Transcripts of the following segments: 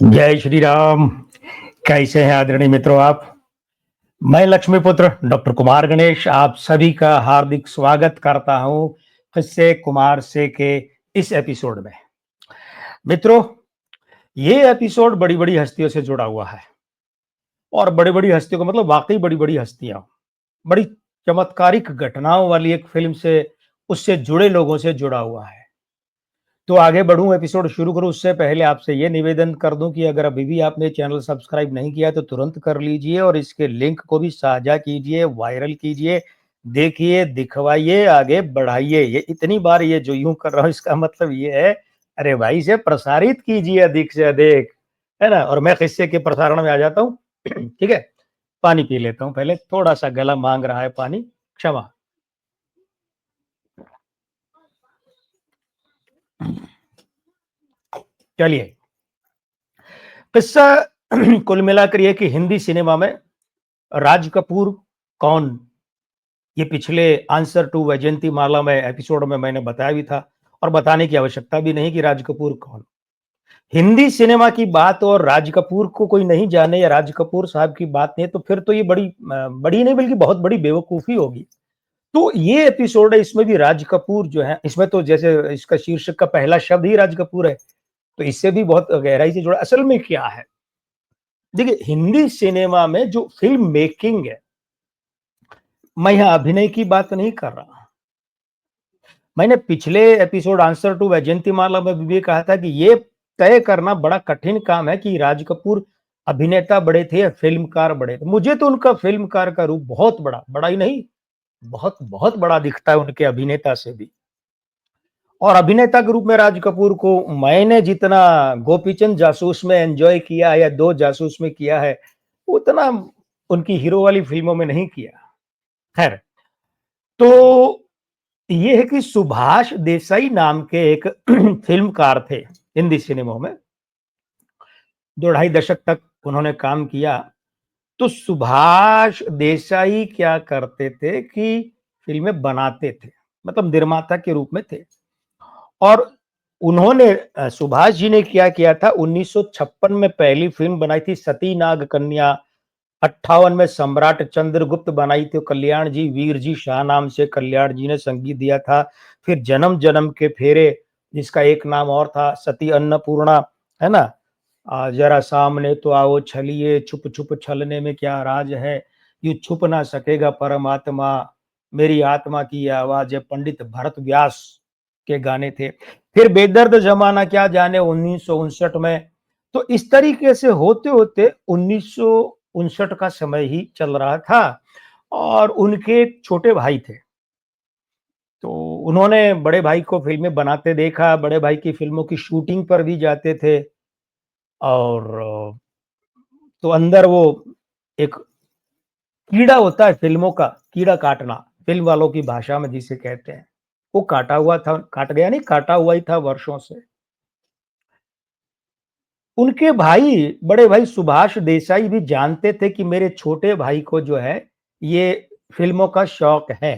जय श्री राम। कैसे हैं आदरणीय मित्रों आप। मैं लक्ष्मीपुत्र डॉक्टर कुमार गणेश आप सभी का हार्दिक स्वागत करता हूं फिर से कुमार से के इस एपिसोड में। मित्रों, ये एपिसोड बड़ी बड़ी हस्तियों से जुड़ा हुआ है और बड़ी बड़ी हस्तियों का मतलब वाकई बड़ी बड़ी हस्तियां, बड़ी चमत्कारिक घटनाओं वाली एक फिल्म से, उससे जुड़े लोगों से जुड़ा हुआ है। तो आगे बढ़ूं, एपिसोड शुरू करूं उससे पहले आपसे ये निवेदन कर दूं कि अगर अभी भी आपने चैनल सब्सक्राइब नहीं किया तो तुरंत कर लीजिए और इसके लिंक को भी साझा कीजिए, वायरल कीजिए, देखिए, दिखवाइए, आगे बढ़ाइए। ये इतनी बार ये जो यूं कर रहा हूं इसका मतलब ये है, अरे भाई इसे प्रसारित कीजिए अधिक से अधिक, है ना। और मैं किस्से के प्रसारण में आ जाता हूँ। ठीक है, पानी पी लेता हूँ पहले, थोड़ा सा गला मांग रहा है पानी, क्षमा। चलिए, किस्सा कुल मिलाकर ये कि हिंदी सिनेमा में राज कपूर कौन, ये पिछले आंसर टू वैजयंती माला में एपिसोड में मैंने बताया भी था और बताने की आवश्यकता भी नहीं कि राज कपूर कौन। हिंदी सिनेमा की बात और राज कपूर को कोई नहीं जाने या राज कपूर साहब की बात नहीं, तो फिर तो ये बड़ी नहीं बल्कि बहुत बड़ी बेवकूफी होगी। तो ये एपिसोड है, इसमें भी राज कपूर जो है, इसमें तो जैसे इसका शीर्षक का पहला शब्द ही राज कपूर है, तो इससे भी बहुत गहराई से जुड़ा। असल में क्या है, देखिए हिंदी सिनेमा में जो फिल्म मेकिंग है, मैं यहाँ अभिनय की बात नहीं कर रहा। मैंने पिछले एपिसोड आंसर टू वैजयंती माला में भी कहा था कि ये तय करना बड़ा कठिन काम है कि राज कपूर अभिनेता बड़े थे या फिल्मकार बड़े थे। मुझे तो उनका फिल्मकार का रूप बहुत बड़ा, बड़ा ही नहीं, बहुत बहुत बड़ा दिखता है उनके अभिनेता से भी। और अभिनेता के रूप में राज कपूर को मैंने जितना गोपीचंद जासूस में एंजॉय किया या दो जासूस में किया है, उतना उनकी हीरो वाली फिल्मों में नहीं किया। खैर, तो ये है कि सुभाष देसाई नाम के एक फिल्मकार थे हिंदी सिनेमा में, 2 ढाई दशक तक उन्होंने काम किया। तो सुभाष देसाई क्या करते थे कि फिल्में बनाते थे, मतलब निर्माता के रूप में थे। और उन्होंने सुभाष जी ने क्या किया था, 1956 में पहली फिल्म बनाई थी सती नाग कन्या, 58 में सम्राट चंद्रगुप्त बनाई थी कल्याण जी, वीर जी शाह नाम से कल्याण जी ने संगीत दिया था। फिर जन्म जन्म के फेरे, जिसका एक नाम और था सती अन्नपूर्णा, है ना। जरा सामने तो आओ छलिए, छुप छुप छलने में क्या राज है, यू छुप ना सकेगा परमात्मा, मेरी आत्मा की आवाज है, पंडित भरत व्यास के गाने थे। फिर बेदर्द जमाना क्या जाने 1959 में। तो इस तरीके से होते होते 1959 का समय ही चल रहा था और उनके एक छोटे भाई थे। तो उन्होंने बड़े भाई को फिल्में बनाते देखा, बड़े भाई की फिल्मों की शूटिंग पर भी जाते थे। और तो अंदर वो एक कीड़ा होता है फिल्मों का, कीड़ा काटना, फिल्म वालों की भाषा में जिसे कहते हैं, वो काटा हुआ था, काट गया नहीं, काटा हुआ ही था वर्षों से। उनके भाई, बड़े भाई सुभाष देसाई भी जानते थे कि मेरे छोटे भाई को जो है ये फिल्मों का शौक है।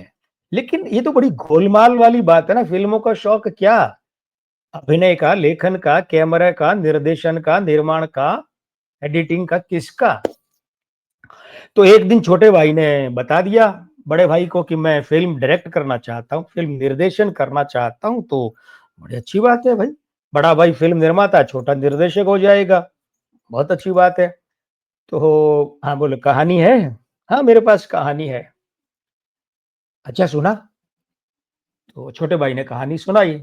लेकिन ये तो बड़ी गोलमाल वाली बात है ना, फिल्मों का शौक क्या, अभिनय का, लेखन का, कैमरा का, निर्देशन का, निर्माण का, एडिटिंग का, किसका। तो एक दिन छोटे भाई ने बता दिया बड़े भाई को कि मैं फिल्म डायरेक्ट करना चाहता हूँ, फिल्म निर्देशन करना चाहता हूँ। तो बड़ी अच्छी बात है भाई, बड़ा भाई फिल्म निर्माता, छोटा निर्देशक हो जाएगा, बहुत अच्छी बात है। तो हाँ, बोले कहानी है, हाँ मेरे पास कहानी है। अच्छा सुना, तो छोटे भाई ने कहानी सुनाई।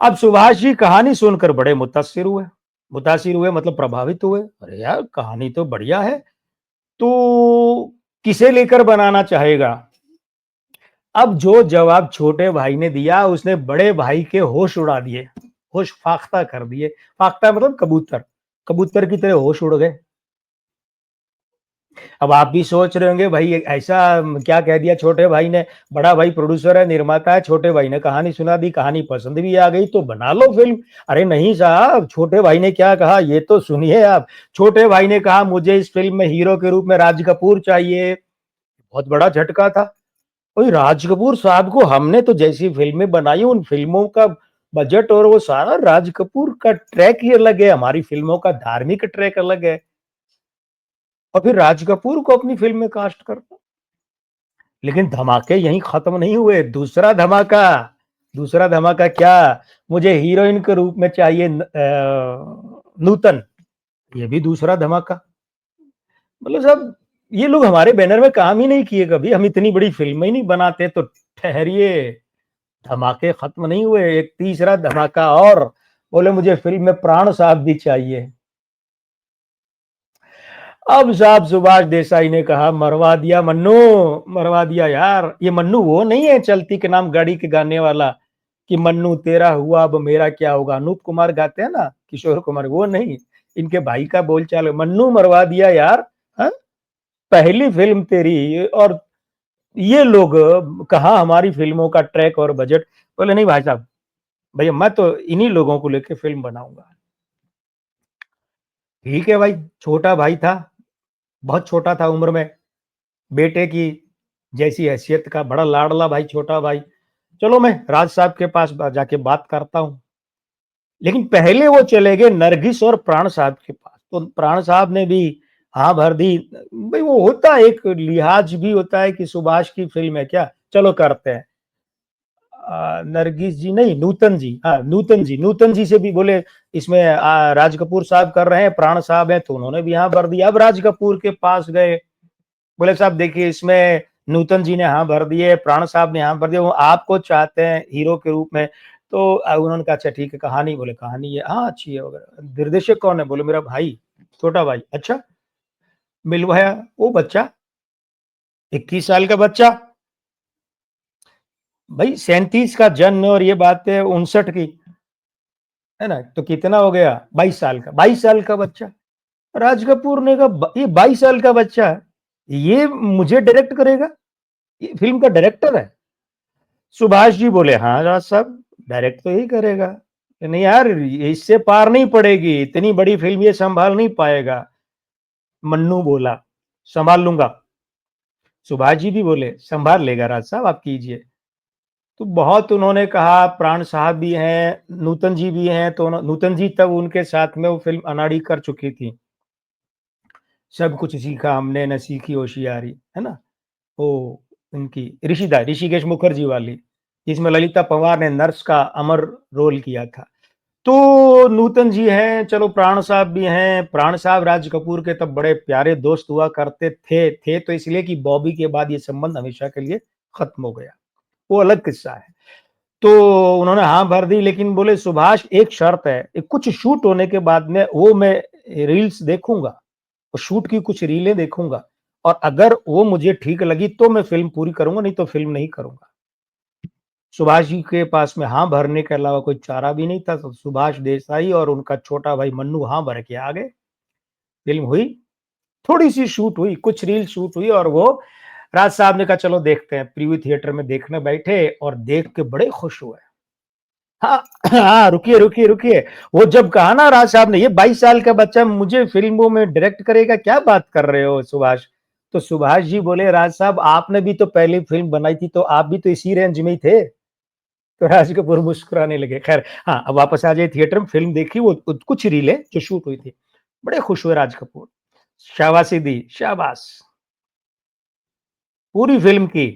अब सुभाष जी कहानी सुनकर बड़े मुतासिर हुए, मुतासिर हुए मतलब प्रभावित हुए, अरे यार कहानी तो बढ़िया है, तो किसे लेकर बनाना चाहेगा। अब जो जवाब छोटे भाई ने दिया उसने बड़े भाई के होश उड़ा दिए, होश फाख्ता कर दिए। फाख्ता मतलब कबूतर, कबूतर की तरह होश उड़ गए। अब आप भी सोच रहे होंगे भाई ऐसा क्या कह दिया छोटे भाई ने, बड़ा भाई प्रोड्यूसर है, निर्माता है, छोटे भाई ने कहानी सुना दी, कहानी पसंद भी आ गई तो बना लो फिल्म। अरे नहीं साहब, छोटे भाई ने क्या कहा ये तो सुनिए आप। छोटे भाई ने कहा मुझे इस फिल्म में हीरो के रूप में राज कपूर चाहिए। बहुत बड़ा झटका था। ओए राज कपूर साहब को हमने तो जैसी फिल्में बनाई उन फिल्मों का बजट और वो सारा राज कपूर का ट्रैक ही अलग है, हमारी फिल्मों का धार्मिक ट्रैक अलग है, और फिर राज कपूर को अपनी फिल्म में कास्ट करता। लेकिन धमाके यहीं खत्म नहीं हुए, दूसरा धमाका क्या, मुझे हीरोइन के रूप में चाहिए नूतन, ये भी दूसरा धमाका। मतलब साहब, ये लोग हमारे बैनर में काम ही नहीं किए कभी, हम इतनी बड़ी फिल्म ही नहीं बनाते, तो ठहरिए, धमाके खत्म नहीं हुए, एक तीसरा धमाका और, बोले मुझे फिल्म में प्राण साहब भी चाहिए। अब साहब सुभाष देसाई ने कहा मरवा दिया मन्नू, मरवा दिया यार। ये मन्नू वो नहीं है चलती के नाम गाड़ी के गाने वाला कि मन्नू तेरा हुआ अब मेरा क्या होगा, अनूप कुमार गाते हैं ना, किशोर कुमार, वो नहीं, इनके भाई का बोलचाल है, मन्नू मरवा दिया यार। हा? पहली फिल्म तेरी, और ये लोग कहा हमारी फिल्मों का ट्रैक और बजट। बोले नहीं भाई साहब, भैया मैं तो इन्हीं लोगों को लेके फिल्म बनाऊंगा। ठीक है भाई, छोटा भाई था, बहुत छोटा था उम्र में, बेटे की जैसी हैसियत का बड़ा लाडला भाई, छोटा भाई। चलो मैं राज साहब के पास जाके बात करता हूँ। लेकिन पहले वो चले गए नरगिस और प्राण साहब के पास, तो प्राण साहब ने भी हाँ भर दी। भाई वो होता है, एक लिहाज भी होता है कि सुभाष की फिल्म है क्या, चलो करते हैं। नरगिस जी नहीं, नूतन जी, हाँ नूतन जी से भी बोले इसमें राज कपूर साहब कर रहे हैं, प्राण साहब हैं, तो उन्होंने भी हाँ भर दिया। अब राज कपूर के पास गए, बोले साहब देखिए इसमें नूतन जी ने हाँ भर दिए, प्राण साहब ने हाँ भर दिया, वो आपको चाहते हैं हीरो के रूप में। तो उन्होंने कहा अच्छा ठीक है, कहानी, बोले कहानी है हाँ अच्छी है वगैरह, निर्देशक कौन है, बोले मेरा भाई, छोटा भाई। अच्छा, मिलवाया वो बच्चा, 21 साल का बच्चा, भाई 37 का जन्म और ये बात है 59 की, है ना, तो कितना हो गया, 22 साल का, 22 साल का बच्चा। राज कपूर ने कहा ये 22 साल का बच्चा है, ये मुझे डायरेक्ट करेगा, ये फिल्म का डायरेक्टर है। सुभाष जी बोले हाँ राज साहब, डायरेक्ट तो यही करेगा। नहीं यार, इससे पार नहीं पड़ेगी, इतनी बड़ी फिल्म ये संभाल नहीं पाएगा। मन्नू बोला संभाल लूंगा। सुभाष जी भी बोले संभाल लेगा राज साहब, आप कीजिए। तो बहुत उन्होंने कहा, प्राण साहब भी हैं, नूतन जी भी हैं, तो नूतन जी तब उनके साथ में वो फिल्म अनाड़ी कर चुकी थी, सब कुछ सीखा हमने न सीखी होशियारी, है ना, वो उनकी ऋषिकेश मुखर्जी वाली, जिसमें ललिता पंवार ने नर्स का अमर रोल किया था। तो नूतन जी हैं, चलो प्राण साहब भी हैं, प्राण साहब राज कपूर के तब बड़े प्यारे दोस्त हुआ करते थे तो इसलिए कि बॉबी के बाद ये संबंध हमेशा के लिए खत्म हो गया, वो अलग किस्सा है। तो उन्होंने हाँ भर दी, लेकिन बोले सुभाष एक शर्त है, कुछ शूट होने के बाद में वो मैं रील्स देखूंगा, और शूट की कुछ रीलें देखूंगा, और अगर वो मुझे ठीक लगी तो मैं फिल्म पूरी करूंगा, नहीं तो फिल्म नहीं करूंगा। सुभाष जी के पास में हाँ भरने के अलावा कोई चारा भी नहीं था, तो सुभाष देसाई और उनका छोटा भाई मन्नू हाँ भर के आ गए। फिल्म हुई, थोड़ी सी शूट हुई, कुछ रील शूट हुई, और वो राज साहब ने कहा चलो देखते हैं, प्रीव्यू थिएटर में देखने बैठे और देख के बड़े खुश हुए। हाँ हाँ, रुकिए रुकिए रुकिए, वो जब कहा ना राज साहब ने ये 22 साल का बच्चा मुझे फिल्मों में डायरेक्ट करेगा, क्या बात कर रहे हो सुभाष। तो सुभाष जी बोले राज साहब आपने भी तो पहली फिल्म बनाई थी, तो आप भी तो इसी रेंज में ही थे। तो राज कपूर मुस्कुराने लगे। खैर हाँ, अब वापस आ जाए थिएटर में, फिल्म देखी, वो कुछ रीलें जो शूट हुई थी, बड़े खुश हुए राज कपूर, शाबाशी दी, शाबाश। पूरी फिल्म की,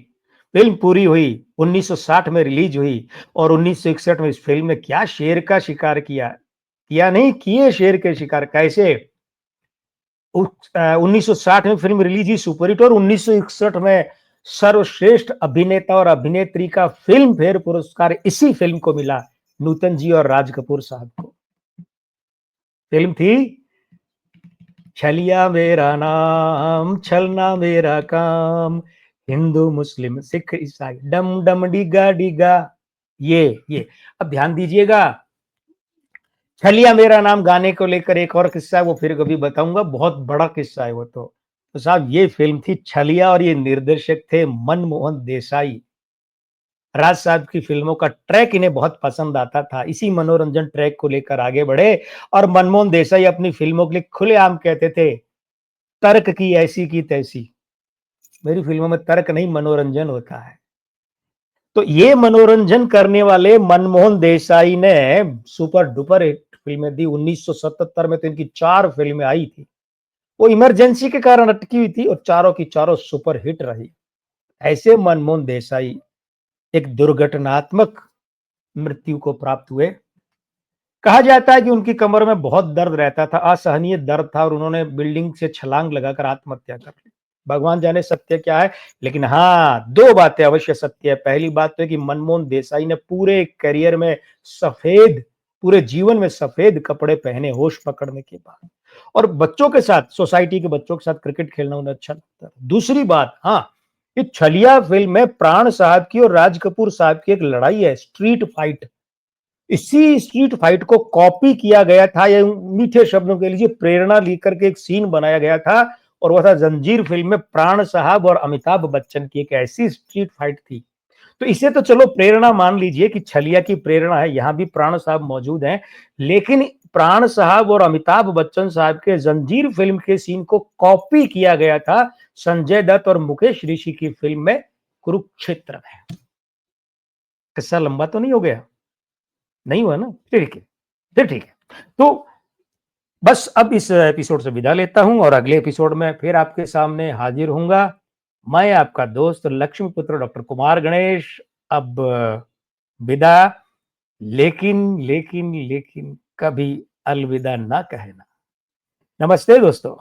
फिल्म पूरी हुई, 1960 में रिलीज हुई, और 1961 में इस फिल्म ने क्या शेर का शिकार किया, किया नहीं, किए शेर के शिकार। कैसे, 1960 में फिल्म रिलीज हुई, सुपरहिट, और 1961 में सर्वश्रेष्ठ अभिनेता और अभिनेत्री का फिल्म फेयर पुरस्कार इसी फिल्म को मिला, नूतन जी और राज कपूर साहब को। फिल्म थी छलिया मेरा नाम, छलना मेरा काम, हिंदू मुस्लिम सिख ईसाई, डम डम डिगा डिगा। ये अब ध्यान दीजिएगा, छलिया मेरा नाम गाने को लेकर एक और किस्सा है, वो फिर कभी बताऊंगा, बहुत बड़ा किस्सा है वो। तो साहब ये फिल्म थी छलिया, और ये निर्देशक थे मनमोहन देसाई। राज साहब की फिल्मों का ट्रैक इन्हें बहुत पसंद आता था, इसी मनोरंजन ट्रैक को लेकर आगे बढ़े, और मनमोहन देसाई अपनी फिल्मों के लिए खुलेआम कहते थे तर्क की ऐसी की तैसी, मेरी फिल्मों में तर्क नहीं मनोरंजन होता है। तो ये मनोरंजन करने वाले मनमोहन देसाई ने सुपर डुपर हिट फिल्में दी। 1977 में तो इनकी 4 फिल्में आई थी। वो इमरजेंसी के कारण अटकी हुई थी और चारों की चारों सुपर हिट रही। ऐसे मनमोहन देसाई एक दुर्घटनात्मक मृत्यु को प्राप्त हुए। कहा जाता है कि उनकी कमर में बहुत दर्द रहता था, असहनीय दर्द था और उन्होंने बिल्डिंग से छलांग लगाकर आत्महत्या कर ली। भगवान जाने सत्य क्या है, लेकिन हाँ, 2 बातें अवश्य सत्य है। पहली बात तो है कि मनमोहन देसाई ने पूरे करियर में सफेद पूरे जीवन में सफेद कपड़े पहने होश पकड़ने के बाद, और बच्चों के साथ, सोसाइटी के बच्चों के साथ क्रिकेट खेलना उन्हें अच्छा लगता था। दूसरी बात, हाँ, ये छलिया फिल्म में प्राण साहब की और राज कपूर साहब की एक लड़ाई है, स्ट्रीट फाइट। इसी स्ट्रीट फाइट को कॉपी किया गया था, या मीठे शब्दों के लिए प्रेरणा लेकर के एक सीन बनाया गया था, और वह था जंजीर फिल्म में प्राण साहब और अमिताभ बच्चन की एक ऐसी स्ट्रीट फाइट थी। तो इसे तो चलो प्रेरणा मान लीजिए कि छलिया की प्रेरणा है, यहां भी प्राण साहब मौजूद हैं, लेकिन प्राण साहब और अमिताभ बच्चन साहब के जंजीर फिल्म के सीन को कॉपी किया गया था संजय दत्त और मुकेश ऋषि की फिल्म में कुरुक्षेत्र में। किस्सा लंबा तो नहीं हो गया? नहीं हुआ ना? ठीक है, फिर ठीक है। तो बस अब इस एपिसोड से विदा लेता हूं और अगले एपिसोड में फिर आपके सामने हाजिर होऊंगा। मैं आपका दोस्त लक्ष्मीपुत्र डॉक्टर कुमार गणेश अब विदा। लेकिन कभी अलविदा ना कहना। नमस्ते दोस्तों।